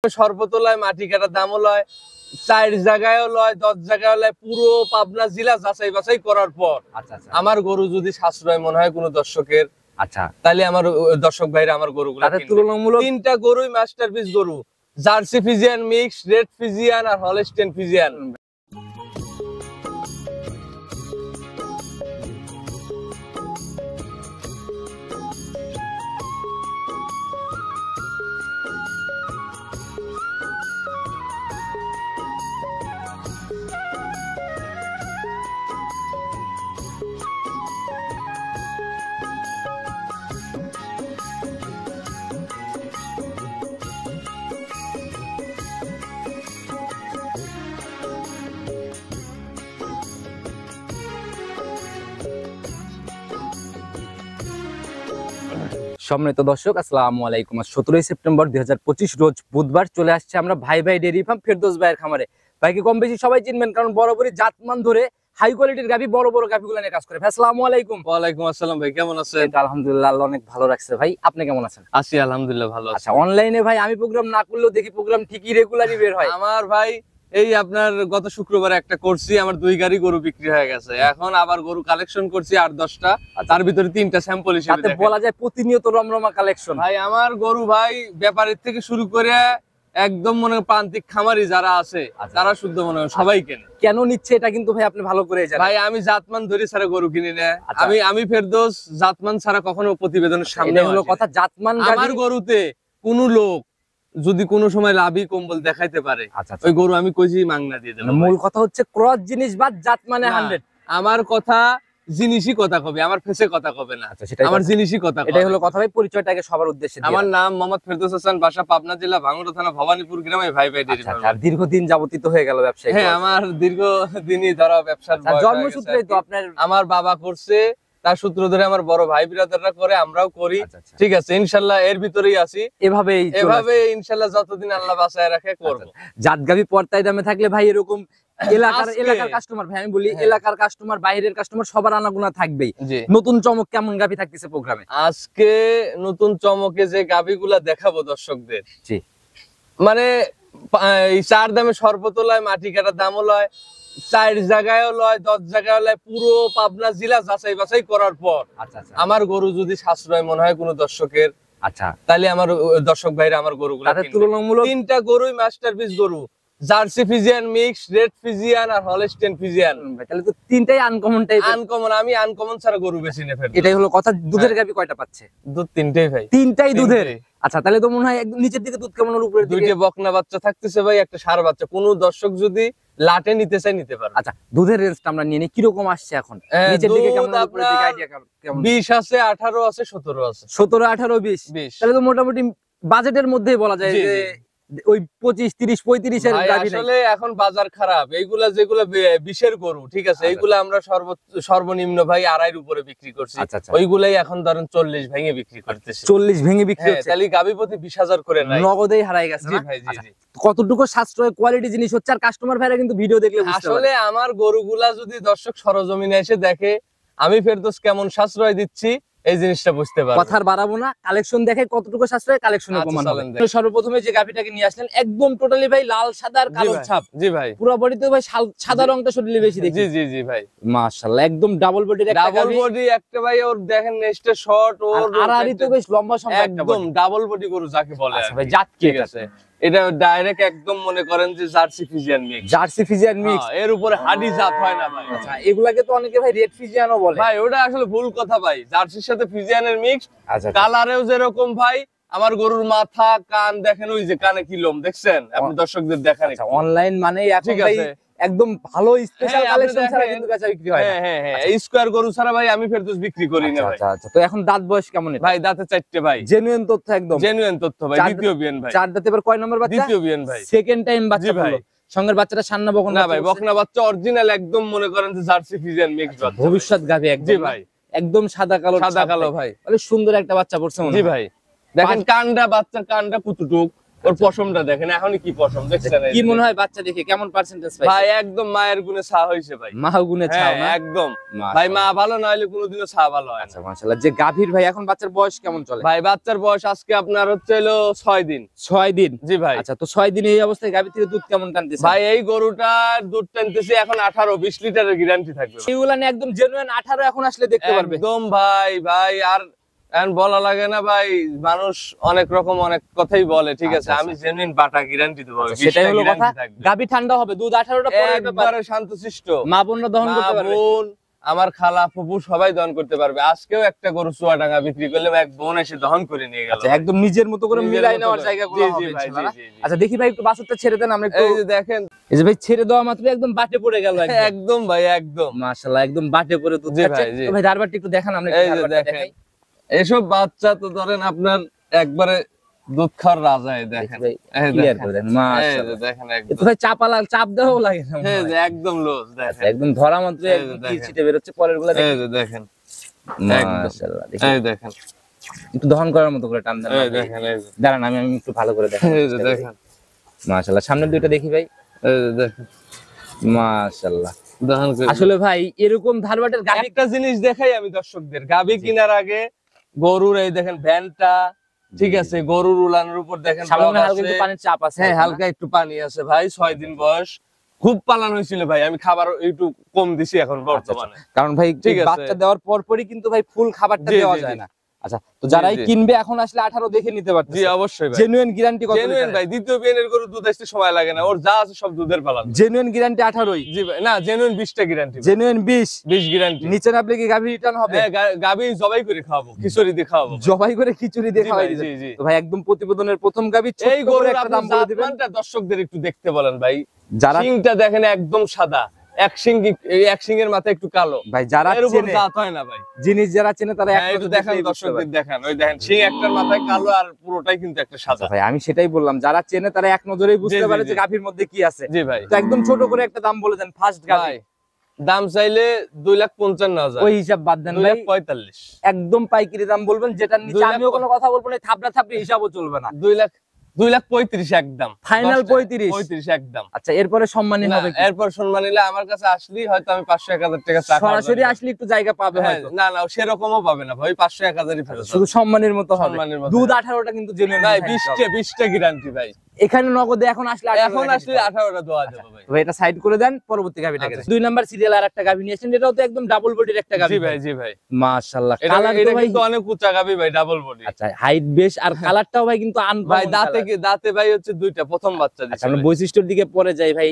সর্বতলায় মাটি কাটার দামও লয়, 4 জায়গায়ও লয়, 10 জায়গায় লয়, পুরো পাবনা জেলা যাচাই বাছাই করার পর আমার গরু যদি সাশ্রয় মনে হয় কোন দর্শকের, তাহলে আমার দর্শক ভাইরা আমার গরুগুলো তুলনামূলক 3টা গরুই মাস্টারপিস গরু, jersey Friesian mix, red Friesian আর হলস্টেইন ফিজিয়ান। সম্মানিত দর্শক, আসসালামু আলাইকুম। 17 সেপ্টেম্বর 2025 রোজ বুধবার চলে আসছে আমরা ভাই ডেইরি ফার্ম ফেরদৌস ভাইয়ের খামারে। ভাইকে কম বেশি সবাই চিনবেন, কারণ বরাবরই জাতমান ধরে হাই কোয়ালিটির গাভী, বড় বড় গাভীগুলো নিয়ে কাজ করে। ভাই আসসালামু আলাইকুম। ওয়ালাইকুম আসসালাম ভাই, কেমন আছেন? আলহামদুলিল্লাহ, আল্লাহ অনেক ভালো রাখছে। ভাই আপনি কেমন আছেন? আছি আলহামদুলিল্লাহ ভালো আছি। আচ্ছা, অনলাইনে ভাই আমি প্রোগ্রাম না করলেও দেখি প্রোগ্রাম ঠিকই রেগুলারই বের হয়। আমার ভাই এই আপনার গত শুক্রবার একটা করছি, আমার 2 গাড়ি গরু বিক্রি হয়ে গেছে। এখন আবার গরু কালেকশন করছি 8-10টা, তার ভিতরে 3টা স্যাম্পল হিসেবে তাতে বলা যায় প্রতিনিয়ত রমরমা কালেকশন। ভাই আমার গরু ভাই ব্যাপারের থেকে শুরু করে একদম মনে প্রান্তিক খামারি যারা আছে তারা শুদ্ধ মনে সবাই কেনে। কেন নিচ্ছে এটা কিন্তু ভাই আপনি ভালো করে জানেন। ভাই আমি জাতমান ধরে ছাড়া গরু কিনি না। আমি ফেরদৌস জাতমান ছাড়া কখনো প্রতিবেদনের সামনে হলো কথা। জাতমান আমার গরুতে কোন লোক যদি কোনো সময় লাভই কম্বল দেখাইতে পারে, ওই গরু আমি কইছি মাংনা দিয়ে দেব। মূল কথা হচ্ছে ক্রস জিনিস বাদ জাত মানে 100। আমার কথা জিনিসই কথা কবে, আমার ফেসে কথা কবে না, আমার জিনিসই কথা। এটাই হলো কথা ভাই। পরিচয়টাকে সবার উদ্দেশ্যে। আমার নাম মোহাম্মদ ফেরদৌস হাসান, বাসা পাবনা জেলা ভাঙ্গুড়া থানা ভবানীপুর গ্রামে। ভাই ডেইরি ফার্ম। আর দীর্ঘদিন যাবতীয় হয়ে গেল ব্যবসায়? হ্যাঁ, আমার দীর্ঘদিনই ধরা ব্যবসার জন্মসূত্রেই তো আপনার। আমার বাবা করছে, তার সূত্র ধরে আমার বড় ভাই বিরাদাররা করে, আমরাও করি। ঠিক আছে, ইনশাআল্লাহ এর ভিতরেই আছি। এভাবে ইনশাআল্লাহ যতদিন আল্লাহ বাঁচায় রাখে করব। জাতগাবি পর্তায় দামে থাকলে ভাই এরকম এলাকার কাস্টমার, ভাই আমি বলি এলাকার কাস্টমার, বাইরের কাস্টমার সবার আনাগোনা থাকবেই। নতুন চমক কেমন গাবি থাকতেছে প্রোগ্রামে? আজকে নতুন চমকে যে গাবিগুলা দেখাবো দর্শকদের, মানে এই 4 দামে সর্বতলায় মাটি কাটার দামও লয়, 4 জায়গায়ও লয়, 10 জায়গায় লয়, পুরো পাবনা জেলা যাচাই বাছাই করার পর আমার গরু যদি সাশ্রয় মনে হয় কোন দর্শকের, তাহলে আমার দর্শক ভাইরা আমার গরুগুলো তুলনামূলক 3টা গরুই মাস্টারপিস গরু, jersey Friesian mix, red Friesian আর হলস্টেইন ফিজিয়ান। তাহলে তো 3টাই আনকমন টাইপ। আনকমন, আমি আনকমন ছাড়া গরু বেশি না। এটাই হলো কথা। দুধের গাবি কয়টা পাচ্ছে? দুধ 3টাই ভাই। 3টাই দুধের? আচ্ছা, তাহলে তো মনে হয় একদম নিচের দিকে দুধ কেমন, উপরের দিকে? 2টে বকনা বাচ্চা থাকতেছে ভাই, একটা ষাঁড় বাচ্চা। কোন দর্শক যদি লাটে নিতে চাই নিতে পারবে। আচ্ছা, দুধের রেঞ্জটা আমরা নিয়ে নিই, কি রকম আসছে এখন? নিচের দিকে কেমন, উপরের দিকে আইডিয়া কেমন? 20 আছে, 18 আছে, 17 আছে। 17, 18, 20। তাহলে তো মোটামুটি বাজেটের মধ্যেই বলা যায় যে ওই 25, 30, 35 এর গাবি। আসলে এখন বাজার খারাপ, এইগুলা যেগুলা 20 এর গরু, ঠিক আছে, এইগুলা আমরা সর্বনিম্ন ভাই 2.5 উপরে বিক্রি করছি। ওইগুলাই এখন ধরেন 40 ভেঙে বিক্রি করতেছি। 40 ভেঙে বিক্রি হচ্ছে? তাহলে গাবি প্রতি 20,000 করে নাই, নগদেই হারাই গেছে। জি ভাই, জি জি। কতটুকু সাশ্রয় কোয়ালিটি জিনিস হচ্ছে, আর কাস্টমার ভাইরা কিন্তু ভিডিও দেখলে বুঝতে পারে। আসলে আমার গরুগুলা যদি দর্শক সরজমিনে এসে দেখে আমি ফেরদৌস কেমন সাশ্রয় দিচ্ছি, এই জিনিসটা বুঝতে পারবে। কথা বাড়াবো না, কালেকশন দেখে কতটুকু সাশ্রয়, কালেকশনে কমান হবে। সর্বপ্রথমে যে গাভিটাকে নিয়ে আসলেন একদম টোটালি ভাই লাল সাদা আর কালো ছাপ। জি ভাই। পুরো বডিতে ভাই সাদা রংটা শরীরে বেশি দেখি। জি জি জি ভাই, মাশাআল্লাহ একদম ডাবল বডির একটা গাভি। ডাবল বডি একটা ভাই, ওর দেখেন নেস্টে শর্ট, ওর আড়াআড়ি তো বেশ লম্বা সম্ভব, একদম ডাবল বডি গরু যাকে বলে। আচ্ছা ভাই, জাত কি আছে? এটা ডাইরেক্ট একদম মনে করেন যে jersey Friesian mix. Jersey Friesian mix, এর উপরে হাডি জাত হয় না ভাই। আচ্ছা, এগুলাকে তো অনেকে ভাই রেড ফিজিয়ানও বলে। ভাই ওটা আসলে ভুল কথা ভাই, জার্সির সাথে ফিজিয়ানের মিক্স। কালারেও যেরকম ভাই, আমার গরুর মাথা কান দেখেন, ওই যে কানে কি লোম দেখছেন, আপনি দর্শকদের দেখেন। অনলাইন মানে এখন ভাই একদম ভালো স্পেশাল কালেকশন ছাড়া কিন্তু বেচা বিক্রি হয় না। হ্যাঁ হ্যাঁ, এই স্কয়ার গরু ছাড়া ভাই আমি ফেরদৌস বিক্রি করি না ভাই। আচ্ছা, তো এখন দাঁত বয়স কেমন? ভাই দাঁতে 4টে ভাই। জেনুইন তথ্য, একদম জেনুইন তথ্য ভাই। দ্বিতীয় বিয়ান ভাই। 4 দাঁতে এবার কয় নম্বর বাচ্চা? দ্বিতীয় বিয়ান ভাই। সেকেন্ড টাইম বাচ্চা ভাই। সঙ্গের বাচ্চাটা সান্না বকনা? না ভাই, বকনা বাচ্চা অরিজিনাল, একদম মনে করেন যে জার্সি ফিজিয়ান মিক্স বাচ্চা। ভবিষ্যৎ গাভি একদম। জি ভাই, একদম সাদা কালো। সাদা কালো ভাই, মানে সুন্দর একটা বাচ্চা পড়ছে মনে হয়। জি ভাই, দেখেন কানটা, বাচ্চার কানটা কুতুটুক, ওর পশমটা দেখেন, এখনই কি পশম দেখছেন? কি মনে হয় বাচ্চা দেখে কেমন পার্সেন্টেজ পাইছে? ভাই একদম মায়ের গুণে ছা হইছে ভাই, মা গুণে ছাও না? একদম ভাই, মা ভালো না হলে কোনোদিনও ছা ভালো হয় না। আচ্ছা মাশাআল্লাহ। যে গাভীর ভাই এখন বাচ্চার বয়স কেমন চলে? ভাই বাচ্চার বয়স আজকে আপনার হচ্ছে হলো 6 দিন। 6 দিন? জি ভাই। আচ্ছা, তো 6 দিনে এই অবস্থায় গাভী থেকে দুধ কেমন টানতেছে? ভাই এই গরুটার দুধ টানতেছি এখন 18-20 লিটারের গ্যারান্টি থাকবে। এগুলা নিয়ে একদম জেনুইন 18 এখন আসলে দেখতে পারবে একদম ভাই, ভাই আর এখন বলা লাগে না ভাই, মানুষ অনেক রকম অনেক কথাই বলে, ঠিক আছে, আমি জেনুইন বাটা গ্যারান্টি দেব। সেটাই হলো কথা। গাভী ঠান্ডা হবে, দুধ 18টা পরের ব্যাপার। একবারে শান্তশিষ্ট, মা বোনরা দহন করতে পারবে। বোন আমার খালা ফুফু সবাই দহন করতে পারবে। আজকেও একটা গরু চুয়াডাঙ্গা বিক্রি করলাম, এক বোন এসে দহন করে নিয়ে গেল। আচ্ছা, একদম নিজের মতো করে মিলাই নেওয়ার জায়গাগুলো হবে ইনশাআল্লাহ। আচ্ছা দেখি ভাই একটু বাছুরটা ছেড়ে দেন, আমরা একটু। এই যে দেখেন, এই যে ভাই ছেড়ে দেওয়া মাত্র একদম বাটে পড়ে গেল। একদম ভাই একদম মাশাআল্লাহ, একদম বাটে পড়ে দুধ খাচ্ছে। তো ভাই ধারবারটা একটু দেখান, আমরা একটু ধারবারটা দেখাই। এসব বাচ্চা তো ধরেন আপনার একবারে দুধ খাওয়ার রাজা। দেখেন ক্লিয়ার করে দেন, মাশাআল্লাহ দেখেন একদম। তো ভাই চাপ দেওয়াও লাগে না, এই যে একদম লুজ দেখেন, একদম ধরা মাত্র একদম কি ছিটে বের হচ্ছে পরেরগুলো। এই যে দেখেন মাশাআল্লাহ, এই দেখেন একটু দহন করার মতো করে টান দেন। এই দেখেন, এই যে দাঁড়ান আমি একটু ভালো করে দেখাই। এই যে দেখেন মাশাআল্লাহ, সামনের দুইটা দেখি ভাই। এই যে দেখেন মাশাআল্লাহ। দহন করে আসলে ভাই এরকম ধারবাটের গাভী, একটা জিনিস দেখাই আমি দর্শকদের, গাভী কেনার আগে গরুর এই দেখেন ভ্যানটা, ঠিক আছে, গরুর উলানের উপর দেখেন সামনে হালকা একটু পানির চাপ আছে। হ্যাঁ হালকা একটু পানি আছে ভাই। 6 দিন বয়স, খুব পালান হয়েছিল ভাই, আমি খাবার একটু কম দিছি এখন বর্তমানে। কারণ ভাই ঠিক আছে, বাচ্চা দেওয়ার পরই কিন্তু ভাই ফুল খাবারটা দেওয়া যায় না। আচ্ছা, তো যারাই কিনবে এখন আসলে 18 দেখে নিতে পারবে। জি অবশ্যই ভাই। জেনুইন গ্যারান্টি কত? জেনুইন ভাই, দ্বিতীয় বিয়ানের গরু দুধ আসতে সময় লাগে না, ওর যা আছে সব দুধের পালান। Genuine guarantee 18ই? জি ভাই, না জেনুইন 20টা গ্যারান্টি। Genuine 20 guarantee. নিচে নামলে কি গাভী রিটার্ন হবে? হ্যাঁ, গাভী জবাই করে খাওয়াবো, খিচুড়ি দিয়ে খাওয়াবো। জবাই করে খিচুড়ি দিয়ে খাওয়াই দিবেন? তো ভাই একদম প্রতিবেদনের প্রথম গাভী, এই গরুর একটা দাম বলে দিবেন। দর্শকদের একটু দেখতে বলেন ভাই। যারা শিংটা দেখেন একদম সাদা, এক শিংয়ের মাথা একটু কালো ভাই। যারা চেনে, দাঁত হয় না ভাই, জিনিস যারা চেনে তারা একটু দেখেন, দর্শকদের দেখান, ওই দেখেন শিং একটার মাথায় কালো আর পুরোটাই কিন্তু একটা সাদা। ভাই আমি সেটাই বললাম, যারা চেনে তারা এক নজরেই বুঝতে পারে যে গাভীর মধ্যে কি আছে। জি ভাই। তো একদম ছোট করে একটা দাম বলে দেন ফার্স্ট গাভী। দাম চাইলে 2,55,000, ওই হিসাব বাদ দেন ভাই। 2,45,000 একদম পাইকারি দাম বলবেন, যেটার নিচে আমিও কোনো কথা বলবো না, থাপড়া থাপড়ি হিসাবও চলবে না। 2,35,000 একদম, ফাইনাল 35 একদম। আচ্ছা, এরপরে সম্মানী হবে? এরপর সম্মান নিলে আমার কাছে আসলেই হয়তো আমি 500-1,000 টাকা সরাসরি আসলে একটু জায়গা পাবে হয়তো। না না সেরকমও পাবে না ভাই, 500-1,000ই ফেরত, শুধু সম্মানের মতো হবে। দুধ 18টা কিন্তু জেনুইন ভাই, 20টা গ্যারান্টি ভাই। এখানে নগদে এখন আসলে 18টা দোয়া দেব ভাই। ভাই এটা সাইড করে দেন, পরবর্তী গাভীটাকে। 2 নাম্বার সিরিয়াল আর একটা গাভী নিয়েছেন, এটাও তো একদম ডাবল বডির একটা গাভী। জি ভাই, জি ভাই, মাশাআল্লাহ। এটা কিন্তু অনেক উঁচা গাভী ভাই, ডাবল বডি। আচ্ছা, হাইট বেশ, আর কালারটাও ভাই কিন্তু ভাই দাঁতে ভাই হচ্ছে দুইটা, প্রথম বাচ্চা দিছে। আমরা বৈশিষ্ট্যের দিকে পরে যাই ভাই।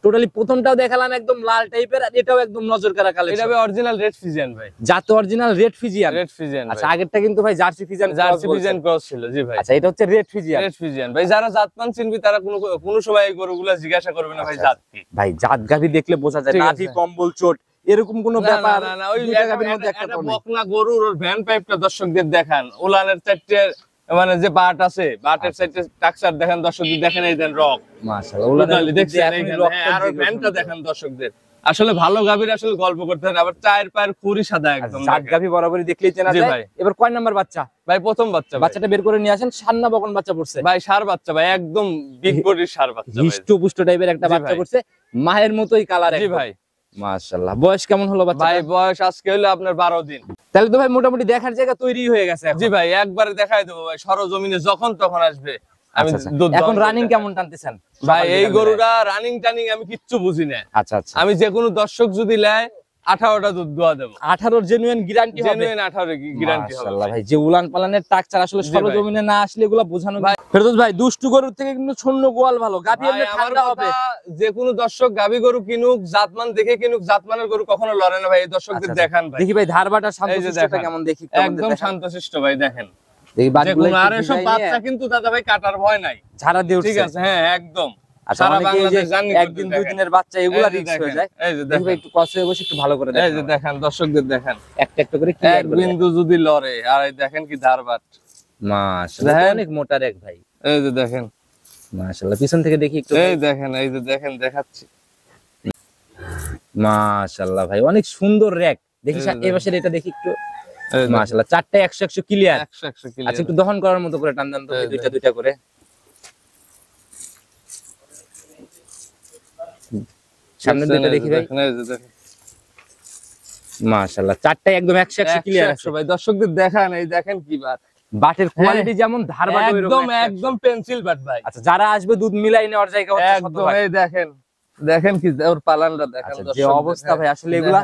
টোটালি প্রথমটাও দেখালাম একদম লাল টাইপের, আর এটাও একদম নজর কাড়া কালেকশন। এটা ভাই অরিজিনাল রেড ফিজিয়ান ভাই, জাত অরিজিনাল রেড ফিজিয়ান। আচ্ছা, আগেরটা কিন্তু ভাই জার্সি ফিজিয়ান ক্রস ছিল। জি ভাই। আচ্ছা, এটা হচ্ছে রেড ফিজিয়ান। ভাই যারা জাতমান চিনবি তারা কোনো সময় এই গরুগুলা জিজ্ঞাসা করবে না ভাই জাত কি। ভাই জাত গাভী দেখলে বোঝা যায়, নাভি কম্বল চোট এরকম কোনো ব্যাপার না। ওই গাভীর মধ্যে একটা বকনা গরুর ওর ভ্যান পাইপটা দর্শকদের দেখান, ওলানের চারটে মানে যে বাট আছে, বাটের চারটে টাকচার দেখেন দর্শকদের, দেখেন এই দেন রক। মাশাআল্লাহ, ওলানের দেখছেন আর ভ্যানটা দেখেন দর্শকদের। আসলে ভালো গাভীর আসলে গল্প করতে হয়, আবার চায়ের পায়ের খুরি সাদা একদম। জাত গাভী বরাবরই দেখলেই চেনা যায়। এবার কয় নাম্বার বাচ্চা? ভাই প্রথম বাচ্চা। বাচ্চাটা বের করে নিয়ে আসেন। সান্না বকন বাচ্চা পড়ছে ভাই, ষাঁড় বাচ্চা ভাই, একদম বিগ বডির ষাঁড় বাচ্চা, হিষ্টপুষ্ট টাইপের একটা বাচ্চা পড়ছে, মায়ের মতোই কালার। জি ভাই। মাশাআল্লাহ। বয়স কেমন হলো বাচ্চা? ভাই বয়স আজকে হলো আপনার 12 দিন। তাহলে তো ভাই মোটামুটি দেখার জায়গা তৈরি হয়ে গেছে। জি ভাই, একবারে দেখাই দেবো ভাই, সরজমিনে যখন তখন আসবে। আমি এখন রানিং কেমন টানতেছেন ভাই? এই গরুটা রানিং টানিং আমি কিচ্ছু বুঝি না। আচ্ছা আচ্ছা, আমি যে কোনো দর্শক যদি নেয় 18টা দুধ দোয়া দেব। 18 জেনুইন গ্যারান্টি হবে। জেনুইন 18 গ্যারান্টি হবে। মাশাআল্লাহ ভাই, যে উলান পালানের টাকচার আসলে সরজমিনে না আসলে এগুলা বোঝানো ভাই। ফেরদৌস ভাই, দুষ্টু গরুর থেকে কিন্তু শূন্য গোয়াল ভালো। গাভী এমনি ঠান্ডা হবে। যে কোনো দর্শক গাভী গরু কিনুক, জাতমান দেখে কিনুক, জাতমানের গরু কখনো লড়ে না ভাই। এই দর্শকদের দেখান ভাই। দেখি ভাই ধারবাটা শান্তশিষ্টটা কেমন দেখি। একদম শান্তশিষ্ট ভাই, দেখেন। দেখি বাচ্চাগুলো আর এসব বাচ্চা কিন্তু দাদা ভাই কাটার ভয় নাই, ঝাড়া দিয়ে উঠছে। ঠিক আছে, হ্যাঁ একদম। সারা বাংলাদেশ একদিন দুই দিনের বাচ্চা এগুলা রিস্ক হয়ে যায়। দেখি ভাই একটু কষ্ট হয়ে বসে একটু ভালো করে দেখেন। এই যে দেখেন দর্শকদের দেখেন, একটা একটা করে কি এক বিন্দু যদি লড়ে, আর এই দেখেন কি ধারবাট। মাশাআল্লাহ, অনেক মোটা রেক ভাই। এই যে দেখেন, মাশাআল্লাহ। পিছন থেকে দেখি একটু। এই দেখেন, এই যে দেখেন, দেখাচ্ছি। মাশাআল্লাহ ভাই, অনেক সুন্দর রেক। দেখি এই পাশের এটা দেখি একটু। মাশাআল্লাহ, চারটা 100 ক্লিয়ার। 100 ক্লিয়ার। আচ্ছা, একটু দহন করার মতো করে টান দেন তো, দুইটা দুইটা করে। সামনের দুইটা দেখি ভাই। মাশাআল্লাহ, চারটাই একদম 100 ক্লিয়ার আছে ভাই। দর্শকদের দেখান, এই দেখেন কি বাট, বাটের কোয়ালিটি যেমন ধার বাট একদম একদম পেন্সিল বাট ভাই। আচ্ছা, যারা আসবে দুধ মিলাই নেওয়ার জায়গা হচ্ছে একদম। এই দেখেন, দেখেন কি ওর পালানটা দেখেন যে অবস্থা ভাই, আসলে এগুলা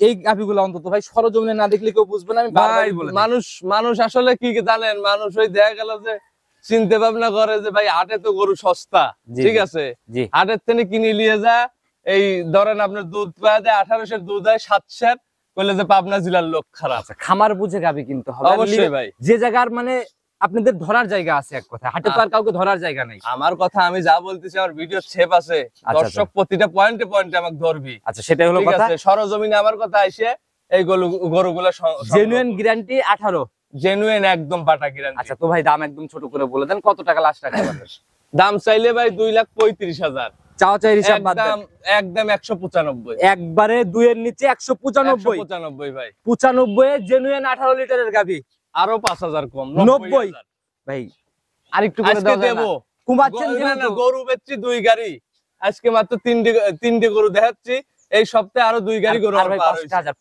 এই গাভিগুলো অন্তত ভাই সরজমিনে না দেখলে কেউ বুঝবে না। আমি বারবারই বলি, মানুষ আসলে কি জানেন, মানুষ ওই দেখা গেল যে চিন্তা ভাবনা করে যে ভাই হাটে তো গরু সস্তা, ঠিক আছে, হাটের থেকে কিনে নিয়ে যা, এই ধরেন আপনার দুধ পাওয়া যায় 1800 দুধ হয় 700, বলে যে পাবনা জেলার লোক খারাপ। খামার বুঝে গাভি কিনতে হবে অবশ্যই ভাই। যে জায়গার মানে আপনাদের ধরার জায়গা আছে, এক কথা হাটে তো আর কাউকে ধরার জায়গা নাই। আমার কথা আমি যা বলতেছি, আমার ভিডিও সেভ আছে, দর্শক প্রতিটা পয়েন্টে পয়েন্টে আমাকে ধরবি। আচ্ছা, সেটাই হলো কথা। সরজমিনে আমার কথা আইসে এই গরুগুলো জেনুইন গ্যারান্টি 18, জেনুইন একদম বাটা গ্যারান্টি। আচ্ছা, তো ভাই দাম একদম ছোট করে বলে দেন, কত টাকা লাস্ট টাকা দাম চাইলে ভাই 2,35,000, চাওয়া চাই হিসাব বাদ দেন, একদম 195, একবারে দুইয়ের নিচে 195 ভাই। 95 জেনুইন 18 লিটারের গাভি, আরো 5,000 কম, 90 ভাই। আরেকটু করে দাও, দেবো। কুমাচ্ছেন না, গরু বেচছি 2 গাড়ি, আজকে মাত্র 3টে গরু দেখাচ্ছি, এই সপ্তাহে আরো 2 গাড়ি গরু আর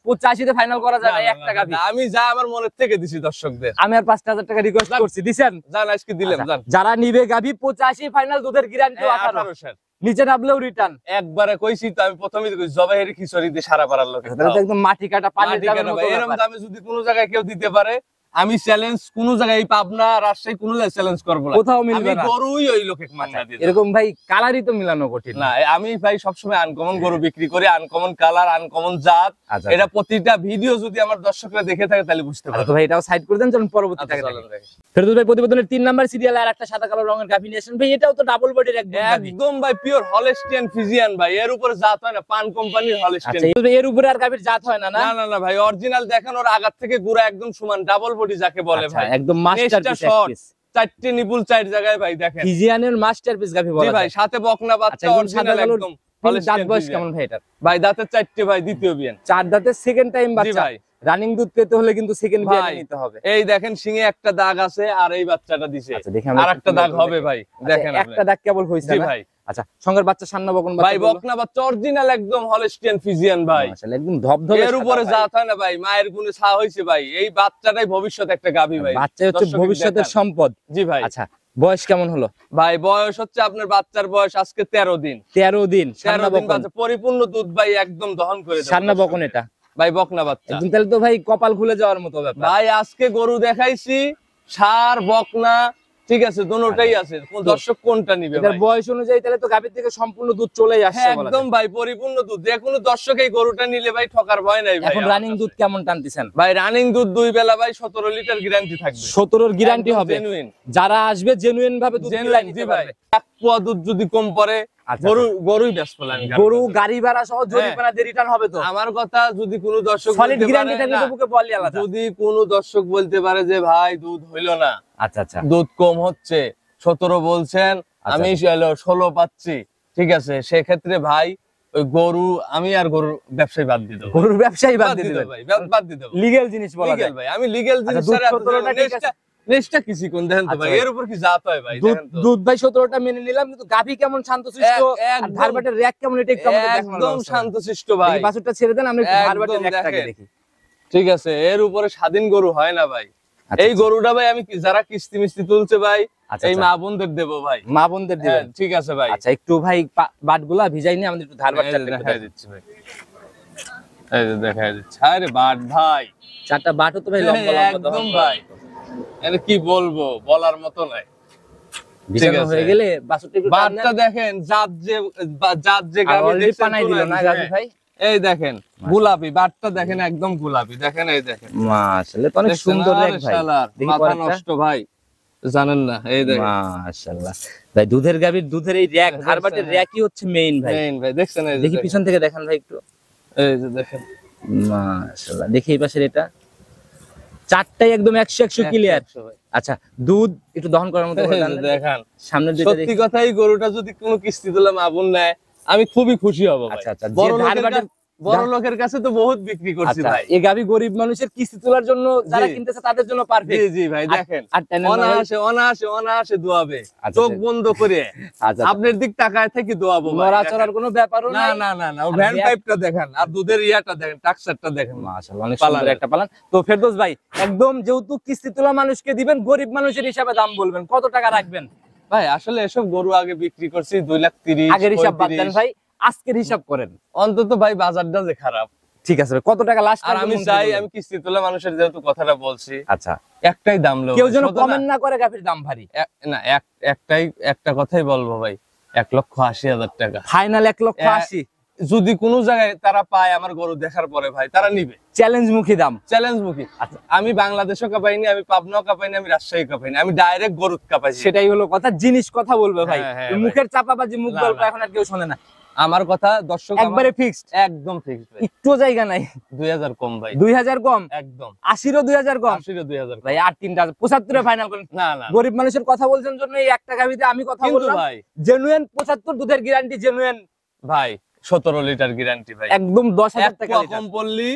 85 তে ফাইনাল করা যাবে একটা গাভি। আমি যা আমার মনের থেকে দিছি দর্শকদের, আমি আর 5000 টাকা রিকোয়েস্ট করছি, দিবেন জান আজকে দিলাম। জান যারা নিবে গাভি 85 ফাইনাল, দুধের গ্যারান্টি 18, নিচে নামলেও রিটার্ন। একবারে কইছি তো, আমি প্রথমেই কইছি জবাইয়ের খিচুড়ি দিয়ে সারা পাড়ার লোক, একদম মাটি কাটা পানির দামের মতো। এরকম দামে যদি কোনো জায়গায় কেউ দিতে পারে, আমি চ্যালেঞ্জ কোন জায়গায়, পাবনা রাজশাহী কোন জায়গায় চ্যালেঞ্জ করব না, কোথাও মিলবে না। আমি গরুই ওই লোকে মাংনা দিই এরকম ভাই কালারই তো মিলানো কঠিন না। আমি ভাই সবসময় আনকমন গরু বিক্রি করি, আনকমন কালার, আনকমন জাত। এটা প্রতিটা ভিডিও যদি আমার দর্শকরা দেখে থাকে তাহলে বুঝতে পারবে। তো ভাই এটাও সাইড করে দেন, চলুন পরবর্তীতে ফেরদৌস ভাই প্রতিবেদনের 3 নাম্বার সিরিয়ালে আর একটা সাদা কালো রঙের গাভী নিয়ে আসেন ভাই। এটাও তো ডাবল বডির একদম ভাই, পিওর হলস্টিয়ান ফ্রিজিয়ান ভাই। এর উপরে জাত হয় না, পান কোম্পানির হলস্টিয়ান। আচ্ছা, এর উপরে আর গাভীর জাত হয় না? না না না ভাই, অরিজিনাল দেখেন, ওর আগার থেকে গুড়া একদম সমান, ডাবল বডি যাকে বলে ভাই, একদম মাস্টারপিস। 4টে নিপুল 4 জায়গায় ভাই, দেখেন ফ্রিজিয়ানের মাস্টারপিস গাভী বলা যায়। জি ভাই, সাথে বকনা বাচ্চা অরিজিনাল একদম। দাঁত বয়স কেমন ভাই এটার? ভাই দাঁতের 4টে ভাই, দ্বিতীয় বিয়ান। 4 দাঁতের সেকেন্ড টাইম বাচ্চা ভাই। রানিং দুধ পেতে হলে কিন্তু সেকেন্ড বিয়ান নিতে হবে। এই দেখেন সিংহে একটা দাগ আছে, আর এই বাচ্চাটা দিছে আরেকটা দাগ হবে ভাই, দেখেন একটা দাগ কেবল হইছে না ভাই। আচ্ছা, সঙ্গের বাচ্চা সান্না বকন বাচ্চা ভাই, বকনা বাচ্চা অরিজিনাল একদম হলস্টিয়ান ফ্রিজিয়ান ভাই, মাশাআল্লাহ একদম ধবধবে। এর উপরে জাত হয় না ভাই, মায়ের গুণে ছা হইছে ভাই। এই বাচ্চাটাই ভবিষ্যৎ একটা গাভী ভাই, বাচ্চা হচ্ছে ভবিষ্যতের সম্পদ। জি ভাই। আচ্ছা, বয়স কেমন হলো ভাই? বয়স হচ্ছে আপনার বাচ্চার বয়স আজকে 13 দিন। 13 দিন সান্না বকন বাচ্চা, পরিপূর্ণ দুধ ভাই, একদম দহন করে দেব। সান্না বকন এটা ভাই, বকনা বাচ্চা একদম। তাহলে তো ভাই কপাল খুলে যাওয়ার মতো ব্যাপার ভাই। আজকে গরু দেখাইছি, ষাঁড় বকনা, ঠিক আছে, দুটোটাই আছে। কোন দর্শক কোনটা নিবে ভাই? বয়স অনুযায়ী তাহলে তো গাভীর থেকে সম্পূর্ণ দুধ চলেই আসছে একদম ভাই, পরিপূর্ণ দুধ। যে কোনো দর্শক এই গরুটা নিলে ভাই ঠকার ভয় নাই ভাই। এখন রানিং দুধ কেমন টানতেছেন ভাই? রানিং দুধ 2 বেলা ভাই 17 লিটার গ্যারান্টি থাকবে। 17 এর গ্যারান্টি হবে, জেনুইন। যারা আসবে জেনুইন ভাবে দুধ মিলাই নিতে পারবে। এক পোয়া দুধ যদি কম পড়ে, গরুই বেশ পেলাম। গরু গাড়ি ভাড়া সহ জরিমানা দিয়ে রিটার্ন হবে তো? আমার কথা, যদি কোনো দর্শক সলিড গ্যারান্টি থাকলে তো বুকে বললি আলাদা। যদি কোনো দর্শক বলতে পারে যে ভাই দুধ হইলো না, আচ্ছা আচ্ছা, দুধ কম হচ্ছে, 17 বলছেন, আমি 16 পাচ্ছি, ঠিক আছে, সেক্ষেত্রে ভাই ওই গরু, আমি আর গরুর ব্যবসায়ী বাদ দিয়ে দেবো। গরুর ব্যবসায়ী বাদ দিয়ে দেবেন ভাই, বাদ দিয়ে দেবো। লিগ্যাল জিনিস বলা যায় ভাই, আমি লিগ্যাল জিনিস ছাড়া নেক্সটটা কিছু কোন দেখেন তো ভাই, এর উপর কি জাত হয় ভাই? দেখেন তো দুধ ভাই 17টা মেনে নিলাম, কিন্তু গাভী কেমন শান্তশিষ্ট, আর ধারবাটের র‍্যাক কেমন, এটা একটু আমাদের দেখানো। একদম শান্তশিষ্ট ভাই। এই বাছুরটা ছেড়ে দেন, আমরা একটু ধারবাটের র‍্যাকটাকে দেখি। ঠিক আছে, এর উপরে স্বাধীন গরু হয় না ভাই। এই গরুটা ভাই আমি যারা কিস্তি মিস্তি তুলছে ভাই, এই মা বোনদের দেব ভাই, মা বোনদের দিবেন, ঠিক আছে ভাই। আচ্ছা, একটু ভাই বাটগুলা ভিজাই নিয়ে আমাদের একটু ধারবাটটা দেখাই দিচ্ছি ভাই। এই যে দেখাই দিচ্ছি। আরে বাট ভাই, 4টা বাটও তো ভাই লম্বা লম্বা একদম ভাই, এটা কি বলবো, বলার মতো নাই। বিছানো হয়ে গেলে বাছুরটা একটু বাটটা দেখেন, জাত যে গাবি দেখছেন পানাই দিল না গাবি ভাই। এই দেখেন গোলাপি বাটটা, দেখেন একদম গোলাপি, দেখেন এই দেখেন, মাশাআল্লাহ তো অনেক সুন্দর রেক ভাই। দেখি মাথা নষ্ট ভাই, জানেন না? এই দেখেন মাশাআল্লাহ ভাই, দুধের গাবির দুধের এই র‍্যাক, ধারবাটের র‍্যাকই হচ্ছে মেইন ভাই। মেইন ভাই, দেখছেন? এই দেখি পিছন থেকে দেখান ভাই একটু। এই যে দেখেন, মাশাআল্লাহ। দেখি এই পাশের এটা, 4টাই একদম 100 ক্লিয়ার। আচ্ছা, দুধ একটু দহন করার মতো দেখেন সামনের দুইটা। সত্যি কথাই, গরুটা যদি কোনো কিস্তি দিলাম আবুল নেয়, আমি খুবই খুশি হব ভাই। আচ্ছা আচ্ছা, যে ধারবাটের বড় লোকের কাছে তো বহুত বিক্রি করছি আচ্ছা, ভাই। এই গাভী গরিব মানুষের কিস্তি তোলার জন্য যারা জি। কিনতেছে তাদের জন্য জি পারফেক্ট। জি ভাই দেখেন, আর টাইনের অনায়াসে দোয়াবে, আচ্ছা, চোখ আচ্ছা। বন্ধ করে আচ্ছা, আপনার দিক তাকায় থেকে দোয়াবো ভাই। নড়াচড়ার কোনো ব্যাপারও না নাই। না না না, ও আর ভ্যান ব্যাগ- পাইপটা দেখেন, আর দুধের ইয়াটা দেখেন, টাক্সারটা দেখেন। মাশাআল্লাহ, অনেক পালানের। সুন্দর একটা পালান। তো ফেরদৌস ভাই, একদম যেহেতু কিস্তি তোলা মানুষকে দিবেন, গরিব মানুষের হিসাবে দাম বলবেন, কত টাকা রাখবেন? ভাই আসলে এসব গরু আগে বিক্রি করছি 2,30,000, আগের হিসাব বাদ দেন 35,000। ভাই, আজকের হিসাব করেন। অন্তত ভাই বাজারটা যে খারাপ। ঠিক আছে ভাই, কত টাকা লাস্ট? আর আমি চাই, আমি কিস্তি তোলা মানুষের যেহেতু কথাটা বলছি, আচ্ছা, একটাই দাম লো, কেউ যেন কমেন্ট না করে গাভীর দাম ভারী। না একটা কথাই বলবো ভাই, 1,80,000 টাকা ফাইনাল 1,80,000। যদি কোনো জায়গায় তারা পায় আমার গরু দেখার পরে ভাই, তারা নিবে। চ্যালেঞ্জ মুখী দাম। চ্যালেঞ্জ মুখী। আচ্ছা, আমি বাংলাদেশও কাঁপাইনি, আমি পাবনাও কাঁপাইনি, আমি রাজশাহী কাঁপাইনি, আমি ডাইরেক্ট গরু কাঁপাইছি। সেটাই হলো কথা, জিনিস কথা বলবে ভাই। হ্যাঁ, হ্যাঁ, মুখের চাপাবাজি, মুখ না, গল্প না। এখন আর কেউ শোনে না। আমার কথা দর্শক একবারে ফিক্সড, একদম ফিক্সড ভাই। একটু জায়গা নাই। 2,000 কম ভাই, 2,000 কম, একদম 80-ও 2,000 কম 2,000 ভাই। আর তিনটা 75-এ ফাইনাল করেন। না না গরিব মানুষের কথা বলছেন জন্য এই একটা গাভীতে আমি কথা কিন্তু বললাম। ভাই, জেনুইন 75 দুধের গ্যারান্টি, জেনুইন ভাই 17 লিটার গ্যারান্টি ভাই। একদম 10,000 টাকা এক লিটার। কম পড়লি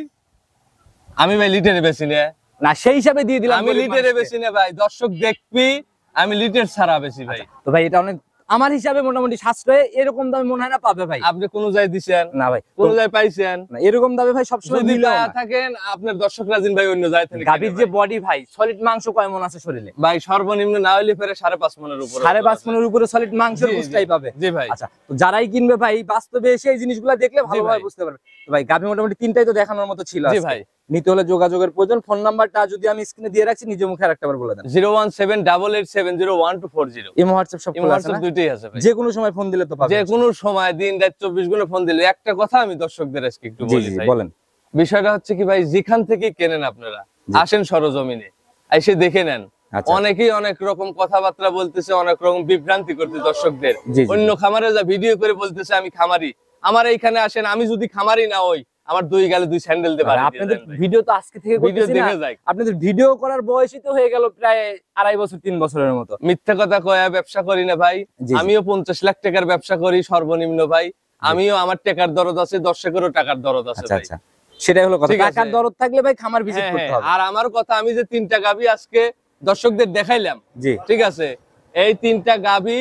আমি ভাই লিটারে বেশি না, না সেই হিসাবে দিয়ে দিলাম আমি গরিব লিটারে মানুষকে। বেশি না ভাই, দর্শক দেখবি আমি লিটার ছাড়া বেশি ভাই। তো ভাই এটা অনেক আমার হিসাবে মোটামুটি সাশ্রয়ে, এরকম দামে মনে হয় না পাবে ভাই। আপনি কোন জায়গায় দিছেন, না ভাই, কোন জায়গায় পাইছেন, না এরকম দামে ভাই সবসময় যদি মিলেও পায়া না। থাকেন আপনার দর্শকরা জিন ভাই অন্য জায়গা থেকে গাভীর কিনে যে ভাই। বডি ভাই, সলিড মাংস কয় মন আছে শরীরে? ভাই সর্বনিম্ন না হইলে ফেরে 5.5 মনের উপরে 5.5 মনের উপরে সলিড মাংসের জি, জি। বুঝটাই পাবে। জি ভাই। আচ্ছা, তো যারাই কিনবে ভাই বাস্তবে এসে এই জিনিসগুলো দেখলে ভালোভাবে ভাই। বুঝতে পারবে। তো ভাই গাভী মোটামুটি তিনটাই তো দেখানোর মতো ছিল জি আজকে। ভাই। নিতে হলে যোগাযোগের প্রয়োজন। ফোন নাম্বারটা যদি আমি স্ক্রিনে দিয়ে রাখছি, নিজে মুখে আরেকটাবার বলে দেন। 01788701240। ইমো হোয়াটসঅ্যাপ সব এই খোলা আছে WhatsApp না? দুইটাই আছে ভাই। যে কোনো সময় ফোন দিলে তো পাবে। যে কোনো সময় দিন রাত 24 ঘন্টা ফোন দিলে একটা কথা আমি দর্শকদের আজকে একটু জি বলি জি ভাই। বলেন। বিষয়টা হচ্ছে কি ভাই, যেখান থেকে কেনেন আপনারা, জি। আসেন সরজমিনে, এসে দেখে নেন। আচ্ছা। অনেকেই অনেক রকম কথাবার্তা বলতেছে, অনেক রকম বিভ্রান্তি করতে দর্শকদের। জি, জি। অন্য খামারে যা ভিডিও করে বলতেছে আমি খামারি, আমার এইখানে আসেন, আমি যদি খামারি না হই, আমার দুই গালে দুই স্যান্ডেল দিয়ে বাড়ি দিয়ে আপনাদের দেন ভাই। ভিডিও তো আজকে থেকে ভিডিও করতেছি না। দেখে যাই। আপনাদের ভিডিও করার বয়সই তো হয়ে গেল প্রায় 2.5 বছর 3 বছরের মতো। মিথ্যা কথা কয়া ব্যবসা করি না ভাই। জি, জি। আমিও 50 লাখ টাকার ব্যবসা করি সর্বনিম্ন ভাই। আমিও আমার টাকার দরদ আছে, দর্শকেরও টাকার দরদ আছে আচ্ছা ভাই। আচ্ছা, সেটাই হলো কথা। ঠিক আছে। টাকার দরদ থাকলে ভাই খামার ভিজিট হ্যাঁ, করতে হ্যাঁ। হবে। আর আমার কথা, আমি যে 3টা গাভী আজকে দর্শকদের দেখাইলাম, জি ঠিক আছে, এই 3টা গাভী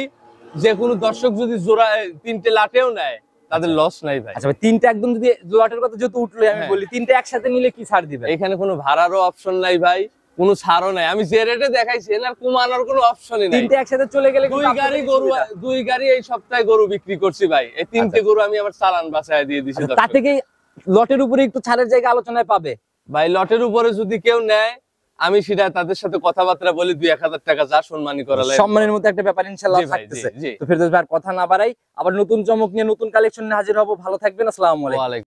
যে কোনো দর্শক যদি জোড়া 3টে লাটেও নেয়, তাদের লস নাই ভাই। আচ্ছা ভাই, তিনটা একদম যদি লটের কথা যেহেতু উঠলো আমি হ্যাঁ। বলি, তিনটা একসাথে নিলে কি ছাড় দিবেন? এখানে কোনো ভাড়ারও অপশন নাই ভাই, কোনো ছাড়ও নাই। আমি যে রেটে দেখাইছি এনার কমানোর কোনো অপশনই নাই। তিনটা একসাথে চলে গেলে কিন্তু দুই গাড়ি এই সপ্তাহে গরু বিক্রি করছি ভাই। এই 3টে গরু আমি আবার চালান বাসায় দিয়ে দিছি তা দর্শক। থেকে লটের উপরে একটু ছাড়ের জায়গা আলোচনায় পাবে ভাই লটের উপরে যদি কেউ নেয়, আমি সেটা তাদের সাথে কথাবার্তা বলি, 2-1000 টাকা যা সম্মানী করা লাগে। সম্মানের মতো একটা ব্যাপার ইনশাআল্লাহ জি ভাই, থাকতেছে। জি, জি। তো ফেরদৌস ভাই আর কথা না বাড়াই, আবার নতুন চমক নিয়ে নতুন কালেকশন নিয়ে হাজির হব। ভালো থাকবেন, আসসালামু আলাইকুম। ওয়ালাইকুম